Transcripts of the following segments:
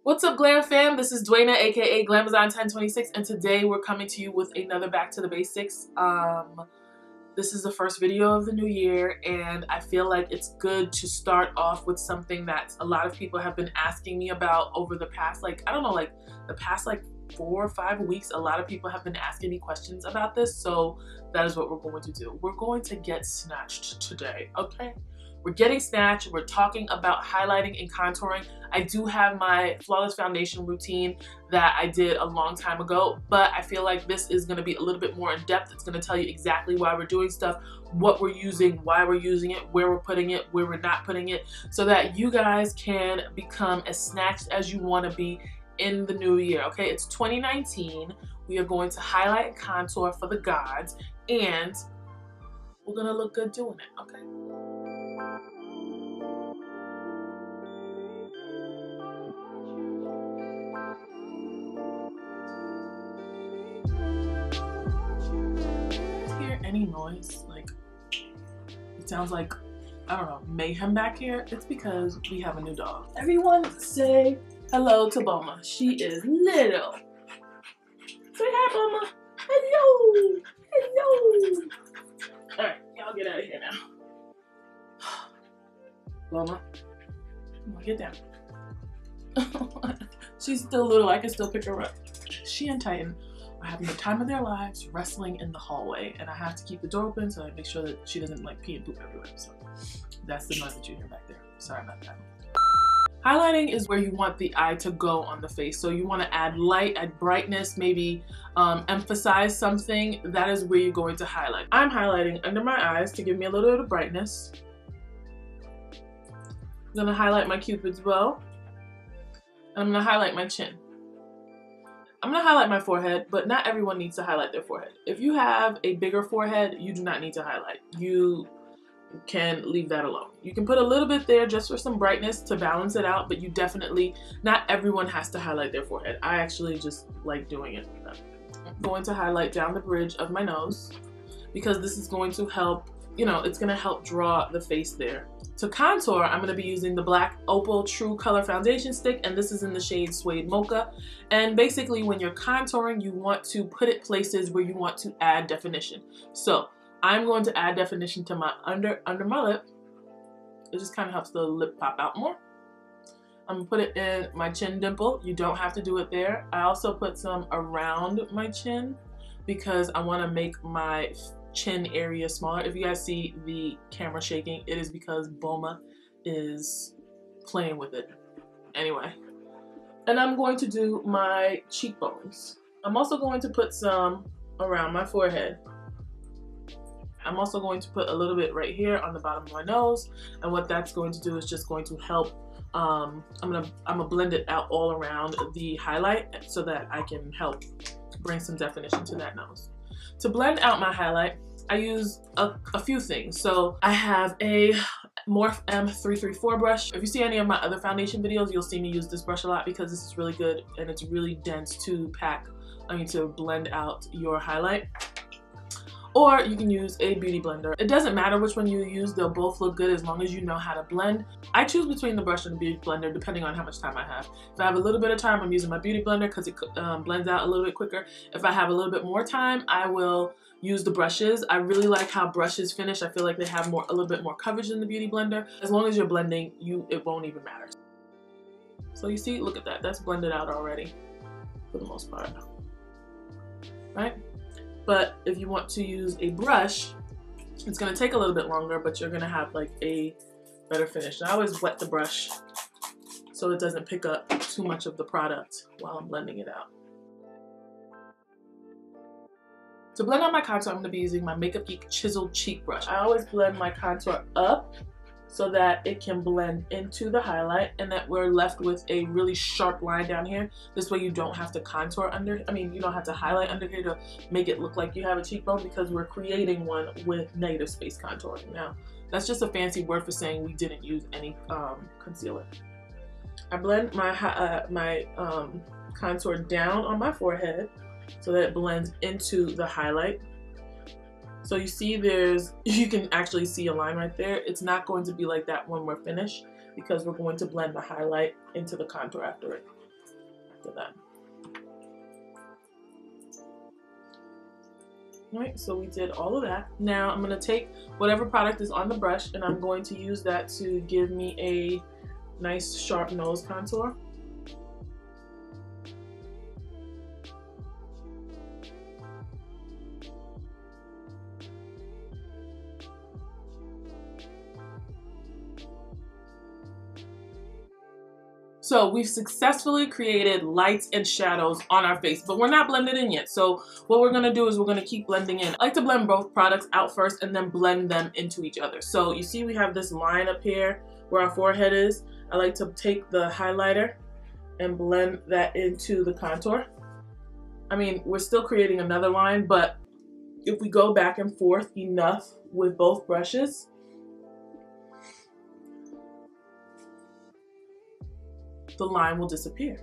What's up, Glam fam? This is Dwayna, aka Glamazon1026, and today we're coming to you with another Back to the Basics. This is the first video of the new year, and I feel like it's good to start off with something that a lot of people have been asking me about over the past, the past 4 or 5 weeks. A lot of people have been asking me questions about this, so that is what we're going to do. We're going to get snatched today, okay? We're getting snatched. We're talking about highlighting and contouring. I do have my flawless foundation routine that I did a long time ago, but I feel like this is going to be a little bit more in depth. It's going to tell you exactly why we're doing stuff, what we're using, why we're using it, where we're putting it, where we're not putting it, so that you guys can become as snatched as you want to be in the new year, okay? It's 2019. We are going to highlight and contour for the gods, and we're going to look good doing it, okay? Any noise, it sounds like, I don't know, mayhem back here, it's because we have a new dog. Everyone say hello to Boma. She is little. Say hi, Boma. Hello. Hello. All right, y'all get out of here now. Boma, come on, get down. She's still little. I can still pick her up. She and Titan are having the time of their lives wrestling in the hallway, and I have to keep the door open so I make sure that she doesn't pee and poop everywhere. So that's the noise that you hear back there. Sorry about that. Highlighting is where you want the eye to go on the face. So you want to add light, add brightness, maybe emphasize something. That is where you're going to highlight. I'm highlighting under my eyes to give me a little bit of brightness. I'm gonna highlight my Cupid's bow. And I'm gonna highlight my chin. I'm gonna highlight my forehead, but not everyone needs to highlight their forehead. If you have a bigger forehead, you do not need to highlight. You can leave that alone. You can put a little bit there just for some brightness to balance it out, but you definitely, not everyone has to highlight their forehead. I actually just like doing it. I'm going to highlight down the bridge of my nose because this is going to help, it's gonna help draw the face there. To contour, I'm gonna be using the black Opal True Color Foundation Stick, and this is in the shade Suede Mocha. And basically, when you're contouring, you want to put it places where you want to add definition. So I'm going to add definition to my under my lip. It just kind of helps the lip pop out more. I'm gonna put it in my chin dimple. You don't have to do it there. I also put some around my chin because I want to make my chin area smaller. If you guys see the camera shaking, it is because Boma is playing with it. Anyway, and I'm going to do my cheekbones. I'm also going to put some around my forehead. I'm also going to put a little bit right here on the bottom of my nose, and what that's going to do is just going to help. I'm gonna blend it out all around the highlight so that I can help bring some definition to that nose. To blend out my highlight, I use a few things. So I have a Morph M334 brush. If you see any of my other foundation videos, you'll see me use this brush a lot because this is really good and it's really dense to blend out your highlight. Or you can use a beauty blender. It doesn't matter which one you use, they'll both look good as long as you know how to blend. I choose between the brush and the beauty blender depending on how much time I have. If I have a little bit of time, I'm using my beauty blender because it blends out a little bit quicker. If I have a little bit more time, I will use the brushes. I really like how brushes finish. I feel like they have a little bit more coverage than the beauty blender. As long as you're blending, it won't even matter. So you see, look at that. That's blended out already for the most part, right? But if you want to use a brush, it's gonna take a little bit longer, but you're gonna have a better finish. And I always wet the brush so it doesn't pick up too much of the product while I'm blending it out. To blend out my contour, I'm gonna be using my Makeup Geek Chiseled Cheek Brush. I always blend my contour up so that it can blend into the highlight and that we're left with a really sharp line down here. This way you don't have to contour you don't have to highlight under here to make it look like you have a cheekbone because we're creating one with negative space contouring. Now, that's just a fancy word for saying we didn't use any concealer. I blend my contour down on my forehead so that it blends into the highlight. So you see you can actually see a line right there. It's not going to be like that when we're finished because we're going to blend the highlight into the contour after it. after that. Alright, so we did all of that. Now I'm going to take whatever product is on the brush and I'm going to use that to give me a nice sharp nose contour. So we've successfully created lights and shadows on our face, but we're not blended in yet. So what we're gonna do is we're gonna keep blending in. I like to blend both products out first and then blend them into each other. So you see we have this line up here where our forehead is. I like to take the highlighter and blend that into the contour. I mean, we're still creating another line, but if we go back and forth enough with both brushes, the line will disappear.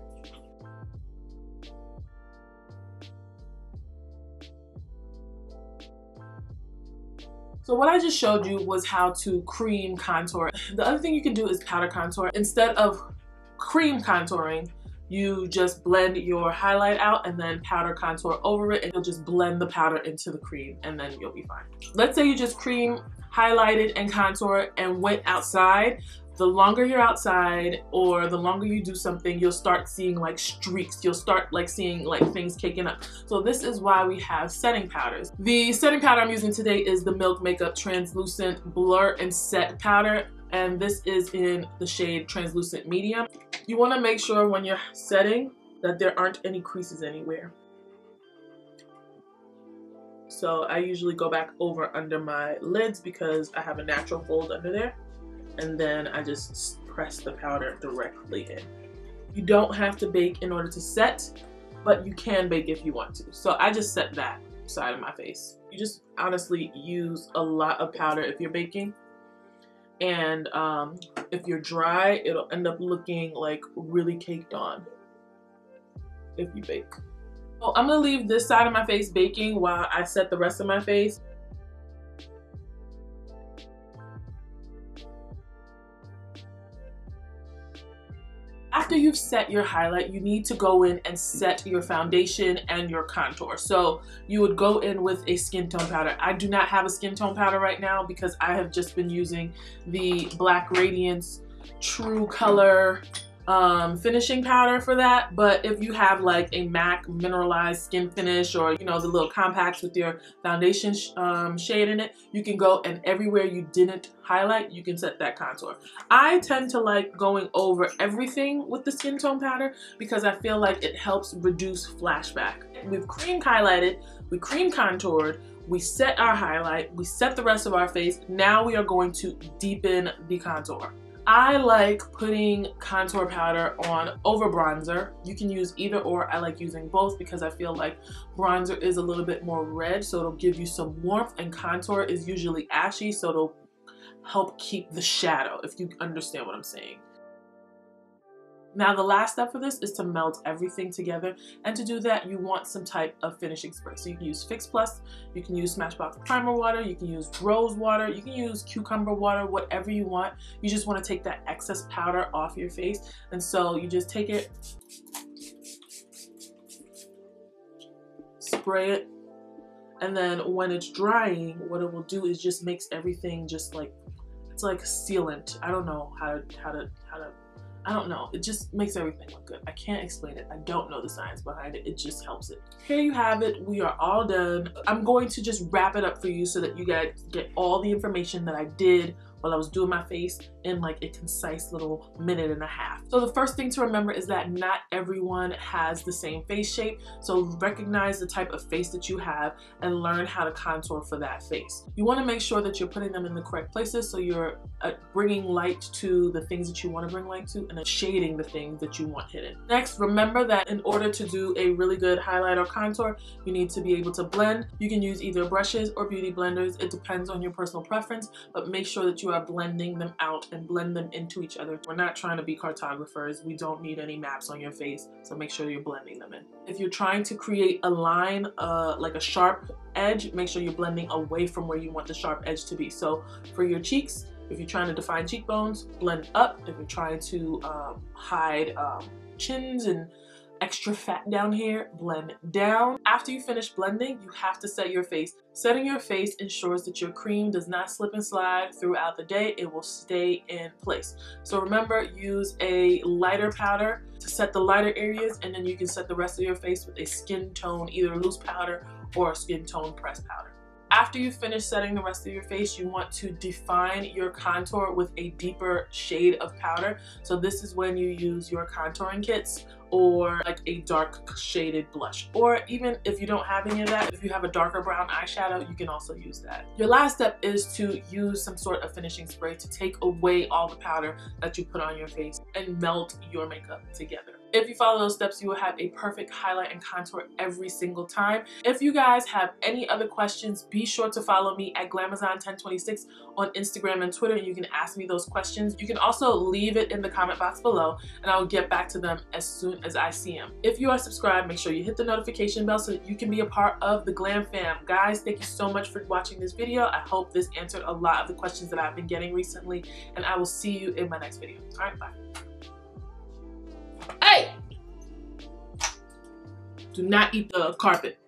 So what I just showed you was how to cream contour. The other thing you can do is powder contour. Instead of cream contouring, you just blend your highlight out and then powder contour over it, and you'll just blend the powder into the cream and then you'll be fine. Let's say you just cream, highlighted, and contour and went outside. The longer you're outside or the longer you do something, you'll start seeing like streaks. You'll start like seeing like things caking up. So this is why we have setting powders. The setting powder I'm using today is the Milk Makeup Translucent Blur and Set Powder, and this is in the shade Translucent Medium. You want to make sure when you're setting that there aren't any creases anywhere. So I usually go back over under my lids because I have a natural fold under there. And then I just press the powder directly in. You don't have to bake in order to set, but you can bake if you want to. So I just set that side of my face. You just honestly use a lot of powder if you're baking. And if you're dry, it'll end up looking like really caked on if you bake. So I'm gonna leave this side of my face baking while I set the rest of my face. After you've set your highlight, you need to go in and set your foundation and your contour. So you would go in with a skin tone powder. I do not have a skin tone powder right now because I have just been using the Black Radiance True Color finishing powder for that. But if you have like a MAC mineralized skin finish, or you know, the little compacts with your foundation shade in it, you can go and everywhere you didn't highlight, you can set that contour. I tend to like going over everything with the skin tone powder because I feel like it helps reduce flashback. We've cream highlighted, we cream contoured, we set our highlight, we set the rest of our face. Now we are going to deepen the contour. I like putting contour powder on over bronzer. You can use either or. I like using both because I feel like bronzer is a little bit more red, so it'll give you some warmth, and contour is usually ashy, so it'll help keep the shadow, if you understand what I'm saying. Now the last step for this is to melt everything together, and to do that you want some type of finishing spray. So you can use Fix Plus, you can use Smashbox Primer Water, you can use Rose Water, you can use Cucumber Water, whatever you want. You just want to take that excess powder off your face, and so you just take it, spray it, and then when it's drying, what it will do is just makes everything just like, it's like sealant. I don't know how to I don't know, it just makes everything look good. I can't explain it. I don't know the science behind it. It just helps it. Here you have it. We are all done. I'm going to just wrap it up for you so that you guys get all the information that I did while I was doing my face in like a concise little minute and a half. So the first thing to remember is that not everyone has the same face shape. So recognize the type of face that you have and learn how to contour for that face. You want to make sure that you're putting them in the correct places, so you're bringing light to the things that you want to bring light to, and then shading the things that you want hidden. Next, remember that in order to do a really good highlight or contour, you need to be able to blend. You can use either brushes or beauty blenders. It depends on your personal preference, but make sure that you are blending them out and blend them into each other. We're not trying to be cartographers. We don't need any maps on your face, so make sure you're blending them in. If you're trying to create a line, like a sharp edge, make sure you're blending away from where you want the sharp edge to be. So for your cheeks, if you're trying to define cheekbones, blend up. If you're trying to hide chins and extra fat down here, blend down. After you finish blending, you have to set your face. Setting your face ensures that your cream does not slip and slide throughout the day. It will stay in place. So remember, use a lighter powder to set the lighter areas, and then you can set the rest of your face with a skin tone, either loose powder or a skin tone pressed powder. After you finish setting the rest of your face, you want to define your contour with a deeper shade of powder. So this is when you use your contouring kits or like a dark shaded blush. Or even if you don't have any of that, if you have a darker brown eyeshadow, you can also use that. Your last step is to use some sort of finishing spray to take away all the powder that you put on your face and melt your makeup together. If you follow those steps, you will have a perfect highlight and contour every single time. If you guys have any other questions, be sure to follow me at Glamazon1026 on Instagram and Twitter. You can ask me those questions. You can also leave it in the comment box below and I will get back to them as soon as I see them. If you are subscribed, make sure you hit the notification bell so that you can be a part of the Glam fam. Guys, thank you so much for watching this video. I hope this answered a lot of the questions that I've been getting recently, and I will see you in my next video. All right, bye. Hey! Do not eat the carpet.